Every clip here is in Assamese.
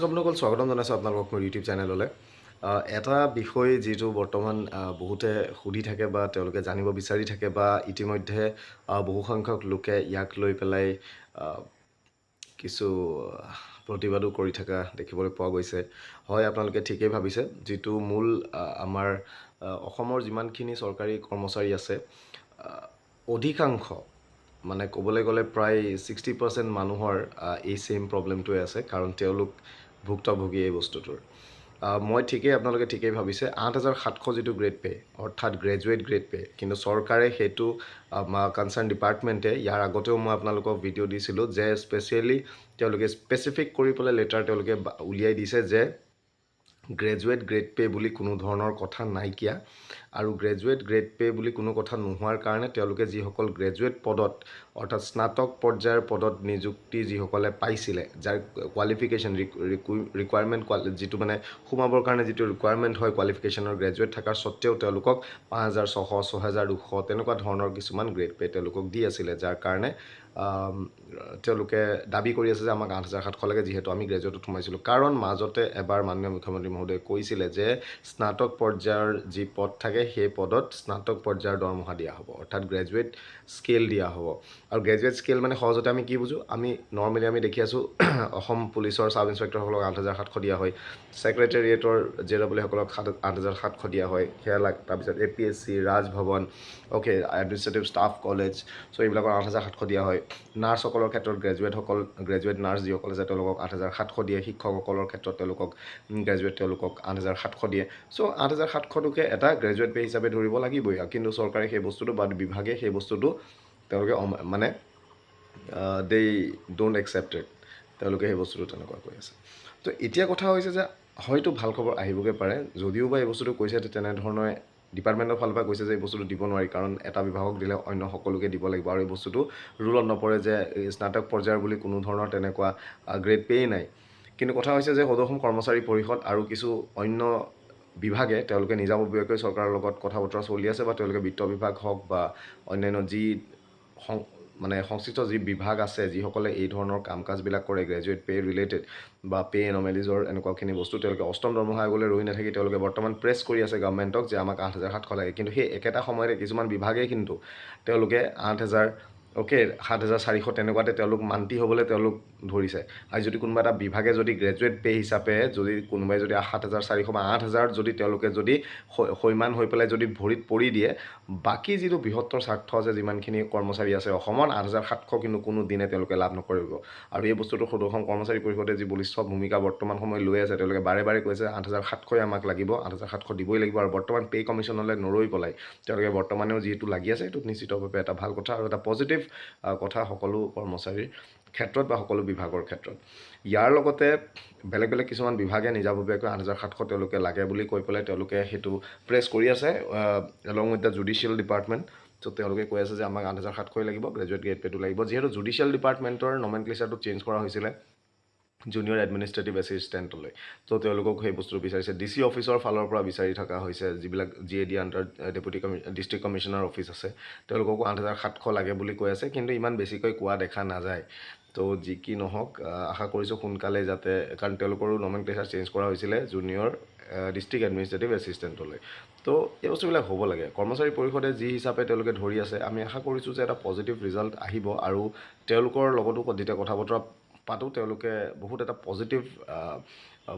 আপোনালোকক স্বাগতম জনাইছোঁ আপোনালোকক মোৰ ইউটিউব চেনেললৈ। এটা বিষয় যিটো বৰ্তমান বহুতে সুধি থাকে বা তেওঁলোকে জানিব বিচাৰি থাকে বা ইতিমধ্যে বহু সংখ্যক লোকে ইয়াক লৈ পেলাই কিছু প্ৰতিবাদো কৰি থকা দেখিবলৈ পোৱা গৈছে। হয়, আপোনালোকে ঠিকেই ভাবিছে। যিটো মূল আমাৰ অসমৰ যিমানখিনি চৰকাৰী কৰ্মচাৰী আছে, অধিকাংশ মানে ক'বলৈ গ'লে প্ৰায় 60% মানুহৰ এই ছেইম প্ৰব্লেমটোৱে আছে, কাৰণ তেওঁলোক ভুক্তভোগী এই বস্তুটোৰ। মই আপোনালোকে ঠিকেই ভাবিছে। 8,700 যিটো গ্ৰেড পে' অৰ্থাৎ গ্ৰেজুৱেট গ্ৰেড পে', কিন্তু চৰকাৰে সেইটো কনচাৰ্ণ ডিপাৰ্টমেণ্টে ইয়াৰ আগতেও মই আপোনালোকক ভিডিঅ' দিছিলোঁ যে স্পেচিয়েলি তেওঁলোকে স্পেচিফিক কৰি পেলাই লেটাৰ তেওঁলোকে উলিয়াই দিছে যে গ্ৰেজুৱেট গ্ৰেড পে' বুলি কোনো ধৰণৰ কথা নাইকিয়া, আৰু গ্ৰেজুৱেট গ্ৰেড পে' বুলি কোনো কথা নোহোৱাৰ কাৰণে তেওঁলোকে যিসকল গ্ৰেজুৱেট পদত অৰ্থাৎ স্নাতক পৰ্যায়ৰ পদত নিযুক্তি যিসকলে পাইছিলে, যাৰ কোৱালিফিকেশ্যন ৰিকুৱাৰমেণ্ট যিটো মানে সোমাবৰ কাৰণে যিটো ৰিকুৱাৰমেণ্ট হয় কোৱালিফিকেশ্যনৰ, গ্ৰেজুৱেট থকাৰ স্বত্তেও তেওঁলোকক 5,600, 6,200 তেনেকুৱা ধৰণৰ কিছুমান গ্ৰেড পে' তেওঁলোকক দি আছিলে, যাৰ কাৰণে তেওঁলোকে দাবী কৰি আছে যে আমাক 8,700 লাগে, যিহেতু আমি গ্ৰেজুৱেটত সোমাইছিলোঁ। কাৰণ মাজতে এবাৰ মাননীয় মুখ্যমন্ত্ৰী মহোদয়ে কৈছিলে যে স্নাতক পৰ্যায়ৰ যি পদ থাকে সেই পদত স্নাতক পৰ্যায়ৰ দৰমহা দিয়া হ'ব, অৰ্থাৎ গ্ৰেজুৱেট স্কেল দিয়া হ'ব। আৰু গ্ৰেজুৱেট স্কেল মানে সহজতে আমি কি বুজোঁ, আমি নৰ্মেলি আমি দেখি আছোঁ অসম পুলিচৰ চাব ইনস্পেক্টৰসকলক 8,700 দিয়া হয়, ছেক্ৰেটেৰিয়েটৰ JEসকলক 8,700 দিয়া হয়, সেয়া তাৰপিছত APSC, Rajbhavan, administrative staff college, চ' এইবিলাকৰ 8,700 দিয়া হয়। নাৰ্ছসকলৰ ক্ষেত্ৰত গ্ৰেজুৱেট নাৰ্ছ যিসকল আছে তেওঁলোকক 8,700 দিয়ে, শিক্ষকসকলৰ ক্ষেত্ৰত তেওঁলোকক 8,700 দিয়ে। চ' 8,700টোকে এটা গ্ৰেজুৱেট পে' হিচাপে ধৰিব লাগিবই, কিন্তু চৰকাৰে সেই বস্তুটো বা বিভাগে সেই বস্তুটো তেওঁলোকে মানে দে ডোণ্ট একচেপ্ট ইট, তেওঁলোকে সেই বস্তুটো তেনেকুৱা কৈ আছে। তো এতিয়া কথা হৈছে যে হয়তো ভাল খবৰ আহিবগৈ পাৰে, যদিও বা এই বস্তুটো কৈছে তেনেধৰণে ডিপাৰ্টমেণ্টৰ ফালৰ পৰা কৈছে যে এই বস্তুটো দিব নোৱাৰি, কাৰণ এটা বিভাগক দিলে অন্য সকলোকে দিব লাগিব, আৰু এই বস্তুটো ৰুলত নপৰে যে স্নাতক পৰ্যায়ৰ বুলি কোনো ধৰণৰ তেনেকুৱা গ্ৰেড পে'ই নাই। কিন্তু কথা হৈছে যে সদৌ অসম কৰ্মচাৰী পৰিষদ আৰু কিছু অন্য বিভাগে তেওঁলোকে নিজাববীয়াকৈ চৰকাৰৰ লগত কথা বতৰা চলি আছে, বা তেওঁলোকে বিত্ত বিভাগ হওক বা অন্যান্য যি সংশ্লিষ্ট যি বিভাগ আছে, যিসকলে এই ধৰণৰ কাম কাজবিলাক কৰে গ্ৰেজুৱেট পে' ৰিলেটেড বা পে' এনমেলিজৰ এনেকুৱাখিনি বস্তু, তেওঁলোকে অষ্টম দৰমহা আয়োগলৈ ৰৈ নাথাকি তেওঁলোকে বৰ্তমান প্ৰেছ কৰি আছে গভৰ্ণমেণ্টক যে আমাক 8,700 লাগে। কিন্তু সেই একেটা সময়তে কিছুমান বিভাগে কিন্তু তেওঁলোকে 7,400 তেনেকুৱাতে তেওঁলোক মান্তি হ'বলৈ তেওঁলোক ধৰিছে। আৰু যদি কোনোবা এটা বিভাগে যদি গ্ৰেজুৱেট পে' হিচাপে যদি কোনোবাই যদি 7,400 বা 8,000 যদি তেওঁলোকে যদি সৈমান হৈ পেলাই যদি ভৰিত পৰি দিয়ে, বাকী যিটো বৃহত্তৰ স্বাৰ্থ আছে, যিমানখিনি কৰ্মচাৰী আছে অসমত, 8,700 কিন্তু কোনো দিনে তেওঁলোকে লাভ নকৰিব। আৰু এই বস্তুটো সদৌ অসম কৰ্মচাৰী পৰিষদে যি বলিষ্ঠ ভূমিকা বৰ্তমান সময়ত লৈ আছে, তেওঁলোকে বাৰে বাৰে কৈছে 8,700 আমাক লাগিব, 8,700 দিবই লাগিব, আৰু বৰ্তমান পে' কমিশ্যনলৈ নৰৈ পেলাই তেওঁলোকে বৰ্তমানেও যিহেতু লাগি আছে, এইটো নিশ্চিতভাৱে এটা ভাল কথা আৰু এটা পজিটিভ কথা সকলো কৰ্মচাৰীৰ ক্ষেত্ৰত বা সকলো বিভাগৰ ক্ষেত্ৰত। ইয়াৰ লগতে বেলেগ বেলেগ কিছুমান বিভাগে নিজাববীয়াকৈ 8,700 তেওঁলোকে লাগে বুলি কৈ পেলাই তেওঁলোকে সেইটো প্ৰেছ কৰি আছে, along with the judicial department. ত' তেওঁলোকে কৈ আছে যে আমাক 8,700 লাগিব, গ্ৰেজুৱেট গ্ৰেড পে'টো লাগিব। যিহেতু জুডিচিয়েল ডিপাৰ্টমেণ্টৰ নমেনক্লেচাৰটো চেঞ্জ কৰা হৈছিলে জুনিয়ৰ এডমিনিষ্ট্ৰেটিভ এছিষ্টেণ্টলৈ, ত' তেওঁলোকক সেই বস্তুটো বিচাৰিছে। DC অফিচৰ ফালৰ পৰা বিচাৰি থকা হৈছে, যিবিলাক GAD under district commissioner office আছে, তেওঁলোককো 8,700 লাগে বুলি কৈ আছে, কিন্তু ইমান বেছিকৈ কোৱা দেখা নাযায়। তো যি কি নহওক, আশা কৰিছোঁ সোনকালে যাতে, কাৰণ তেওঁলোকৰো নমেনক্লেচাৰ চেঞ্জ কৰা হৈছিলে জুনিয়ৰ ডিষ্ট্ৰিক্ট এডমিনিষ্ট্ৰেটিভ এছিষ্টেণ্টলৈ। তো এই বস্তুবিলাক হ'ব লাগে। কৰ্মচাৰী পৰিষদে যি হিচাপে তেওঁলোকে ধৰি আছে, আমি আশা কৰিছোঁ যে এটা পজিটিভ ৰিজাল্ট আহিব, আৰু তেওঁলোকৰ লগতো যেতিয়া কথা বতৰা পাতোঁ তেওঁলোকে বহুত এটা পজিটিভ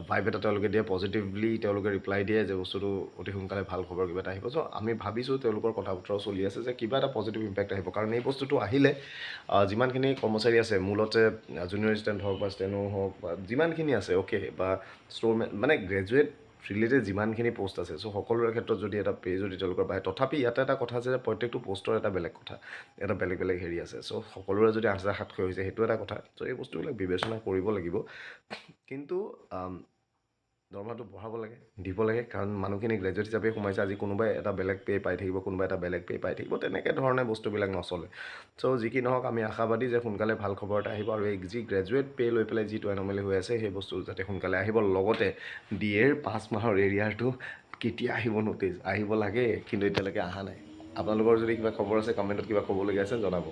ভাইব এটা তেওঁলোকে দিয়ে, পজিটিভলি তেওঁলোকে ৰিপ্লাই দিয়ে যে বস্তুটো অতি সোনকালে ভাল খবৰ কিবা এটা আহিব। চ' আমি ভাবিছোঁ তেওঁলোকৰ কথা বতৰাও চলি আছে যে কিবা এটা পজিটিভ ইম্পেক্ট আহিব, কাৰণ এই বস্তুটো আহিলে যিমানখিনি কৰ্মচাৰী আছে, মূলতে জুনিয়ৰ এছিষ্টেণ্ট হওক বা ষ্টেনো হওক বা যিমানখিনি আছে বা ষ্ট'ৰমেন, মানে গ্ৰেজুৱেট ৰিলেটেড যিমানখিনি পষ্ট আছে, চ' সকলোৰে ক্ষেত্ৰত যদি এটা পে' যদি তেওঁলোকৰ বাঢ়ে, তথাপি ইয়াতে এটা কথা আছে যে প্ৰত্যেকটো পষ্টৰ এটা বেলেগ কথা, এটা বেলেগ বেলেগ হেৰি আছে। চ' সকলোৰে যদি 8,700 হৈছে সেইটো এটা কথা। চ' এই বস্তুবিলাক বিবেচনা কৰিব লাগিব, কিন্তু দৰমহাটো বঢ়াব লাগে, দিব লাগে, কাৰণ মানুহখিনি গ্ৰেজুৱেট হিচাপে সোমাইছে। আজি কোনোবাই এটা বেলেগ পে' পাই থাকিব, কোনোবাই এটা বেলেগ পে' পাই থাকিব, তেনেকৈ ধৰণে বস্তুবিলাক নচলে। চ' যি কি নহওক, আমি আশাবাদী যে সোনকালে ভাল খবৰ এটা আহিব, আৰু এই যি গ্ৰেজুৱেট পে' লৈ পেলাই যিটো এনমেলি হৈ আছে, সেই বস্তু যাতে সোনকালে আহিব। লগতে DAৰ 5 মাহৰ এৰিয়াৰটো কেতিয়া আহিব ন'টিছ, আহিব লাগে, কিন্তু এতিয়ালৈকে অহা নাই। আপোনালোকৰ যদি কিবা খবৰ আছে, কমেণ্টত কিবা ক'বলগীয়া আছে জনাব।